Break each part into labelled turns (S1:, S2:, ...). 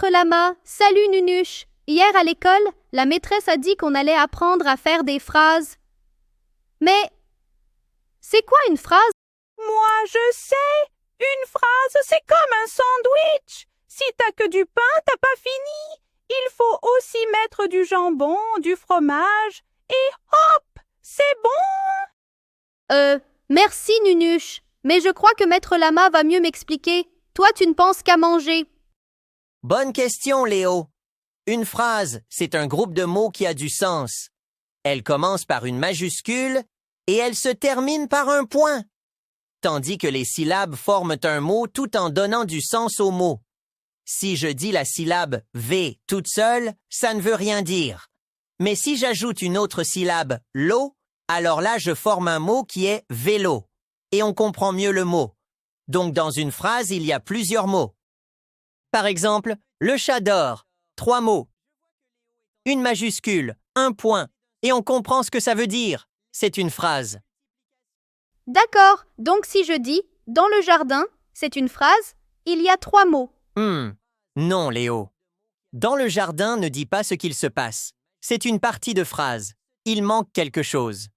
S1: Maître Lama, salut Nunuche. Hier à l'école, la maîtresse a dit qu'on allait apprendre à faire des phrases. Mais c'est quoi une phrase?
S2: Moi, je sais. Une phrase, c'est comme un sandwich. Si t'as que du pain, t'as pas fini. Il faut aussi mettre du jambon, du fromage, et hop, c'est bon.
S1: Merci Nunuche. Mais je crois que Maître Lama va mieux m'expliquer. Toi, tu ne penses qu'à manger.
S3: Bonne question, Léo. Une phrase, c'est un groupe de mots qui a du sens. Elle commence par une majuscule et elle se termine par un point. Tandis que les syllabes forment un mot tout en donnant du sens au mot. Si je dis la syllabe « V » toute seule, ça ne veut rien dire. Mais si j'ajoute une autre syllabe « lo », alors là je forme un mot qui est « vélo » et on comprend mieux le mot. Donc dans une phrase, il y a plusieurs mots. Par exemple, le chat dort, 3 mots. Une majuscule, un point, et on comprend ce que ça veut dire. C'est une phrase.
S1: D'accord, donc si je dis « dans le jardin », c'est une phrase, il y a 3 mots.
S3: Non, Léo. Dans le jardin ne dit pas ce qu'il se passe. C'est une partie de phrase. Il manque quelque chose.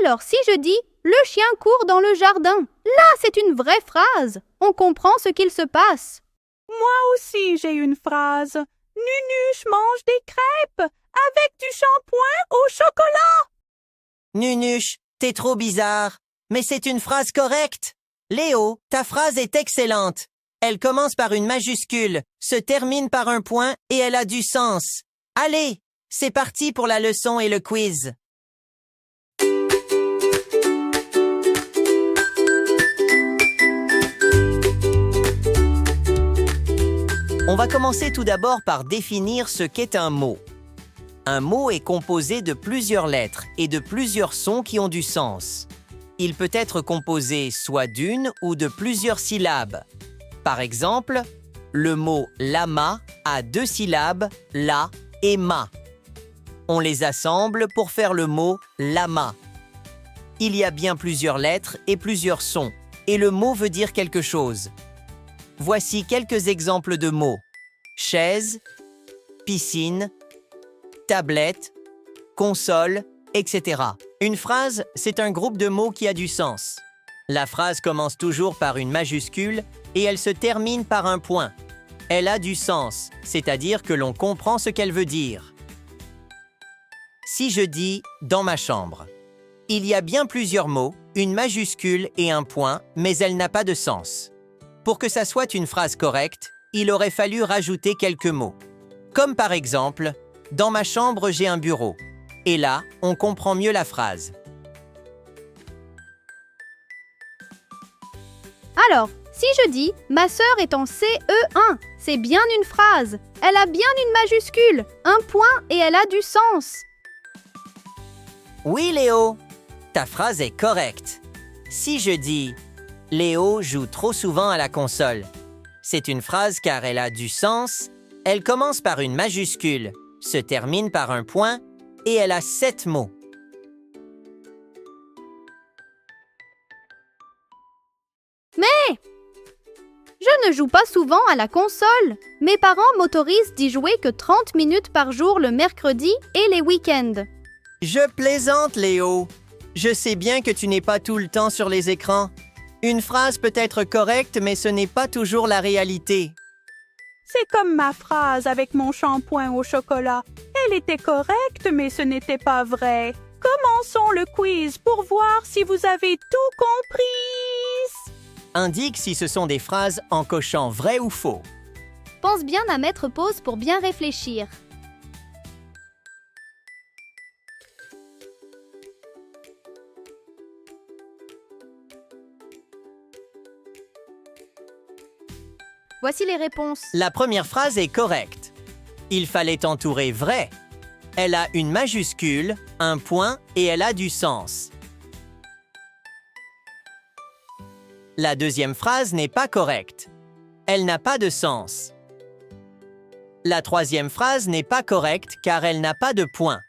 S1: Alors si je dis « le chien court dans le jardin », là c'est une vraie phrase. On comprend ce qu'il se passe.
S2: Moi aussi, j'ai une phrase. Nunuche mange des crêpes avec du shampoing au chocolat.
S3: Nunuche, t'es trop bizarre. Mais c'est une phrase correcte. Léo, ta phrase est excellente. Elle commence par une majuscule, se termine par un point et elle a du sens. Allez, c'est parti pour la leçon et le quiz. On va commencer tout d'abord par définir ce qu'est un mot. Un mot est composé de plusieurs lettres et de plusieurs sons qui ont du sens. Il peut être composé soit d'une ou de plusieurs syllabes. Par exemple, le mot « lama » a 2 syllabes, « la » et « ma ». On les assemble pour faire le mot « lama ». Il y a bien plusieurs lettres et plusieurs sons, et le mot veut dire quelque chose. Voici quelques exemples de mots. Chaise, piscine, tablette, console, etc. Une phrase, c'est un groupe de mots qui a du sens. La phrase commence toujours par une majuscule et elle se termine par un point. Elle a du sens, c'est-à-dire que l'on comprend ce qu'elle veut dire. Si je dis « dans ma chambre », il y a bien plusieurs mots, une majuscule et un point, mais elle n'a pas de sens. Pour que ça soit une phrase correcte, il aurait fallu rajouter quelques mots. Comme par exemple, « Dans ma chambre, j'ai un bureau ». Et là, on comprend mieux la phrase.
S1: Alors, si je dis « ma sœur est en CE1 », c'est bien une phrase. Elle a bien une majuscule, un point et elle a du sens.
S3: Oui, Léo, ta phrase est correcte. Si je dis « Léo joue trop souvent à la console », c'est une phrase car elle a du sens, elle commence par une majuscule, se termine par un point et elle a 7 mots.
S1: Mais je ne joue pas souvent à la console. Mes parents m'autorisent d'y jouer que 30 minutes par jour le mercredi et les week-ends.
S3: Je plaisante, Léo. Je sais bien que tu n'es pas tout le temps sur les écrans. Une phrase peut être correcte, mais ce n'est pas toujours la réalité.
S2: C'est comme ma phrase avec mon shampoing au chocolat. Elle était correcte, mais ce n'était pas vrai. Commençons le quiz pour voir si vous avez tout compris.
S3: Indique si ce sont des phrases en cochant vrai ou faux.
S1: Pense bien à mettre pause pour bien réfléchir. Voici les réponses.
S3: La première phrase est correcte. Il fallait entourer vrai. Elle a une majuscule, un point et elle a du sens. La deuxième phrase n'est pas correcte. Elle n'a pas de sens. La troisième phrase n'est pas correcte car elle n'a pas de point.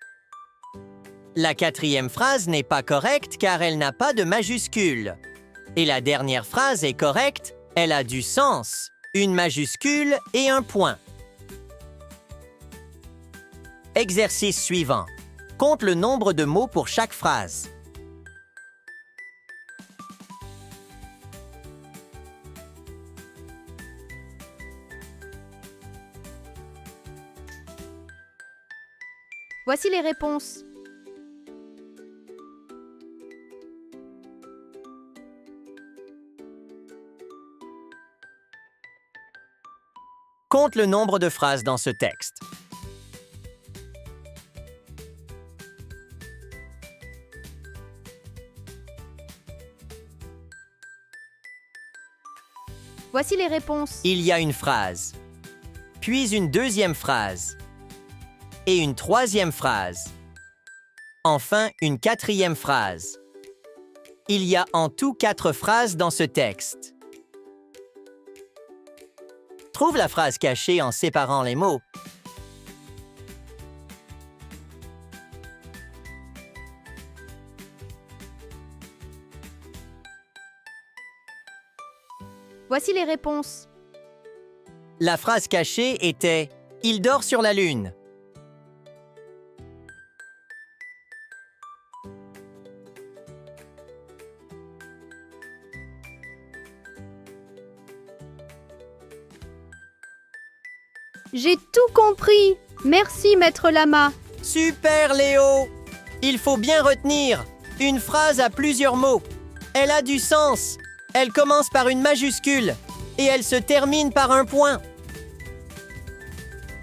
S3: La quatrième phrase n'est pas correcte car elle n'a pas de majuscule. Et la dernière phrase est correcte, elle a du sens, une majuscule et un point. Exercice suivant. Compte le nombre de mots pour chaque phrase.
S1: Voici les réponses.
S3: Compte le nombre de phrases dans ce texte.
S1: Voici les réponses.
S3: Il y a une phrase, puis une deuxième phrase, et une troisième phrase. Enfin, une quatrième phrase. Il y a en tout 4 phrases dans ce texte. Trouve la phrase cachée en séparant les mots.
S1: Voici les réponses.
S3: La phrase cachée était « Il dort sur la Lune ».
S1: J'ai tout compris. Merci, Maître Lama.
S3: Super, Léo! Il faut bien retenir, une phrase a plusieurs mots. Elle a du sens. Elle commence par une majuscule et elle se termine par un point.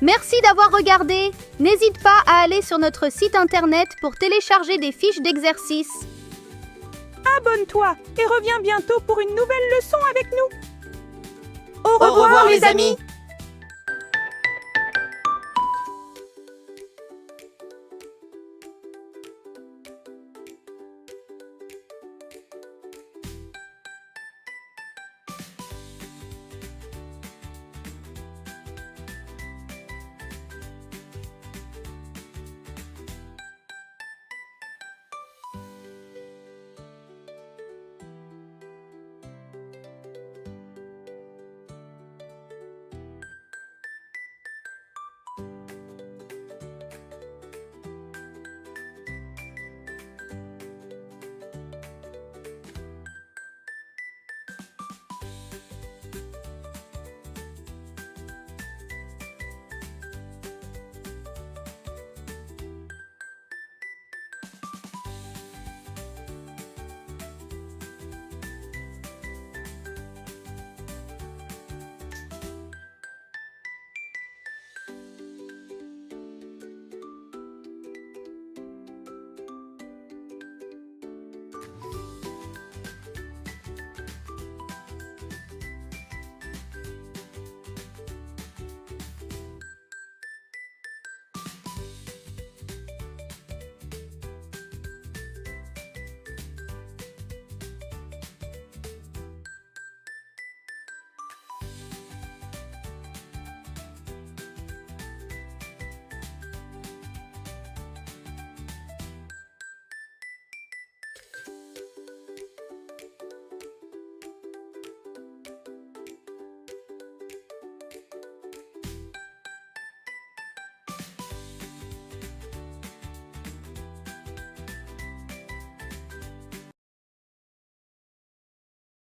S1: Merci d'avoir regardé. N'hésite pas à aller sur notre site internet pour télécharger des fiches d'exercice.
S2: Abonne-toi et reviens bientôt pour une nouvelle leçon avec nous. Au
S3: Au
S2: revoir,
S3: revoir
S2: les amis.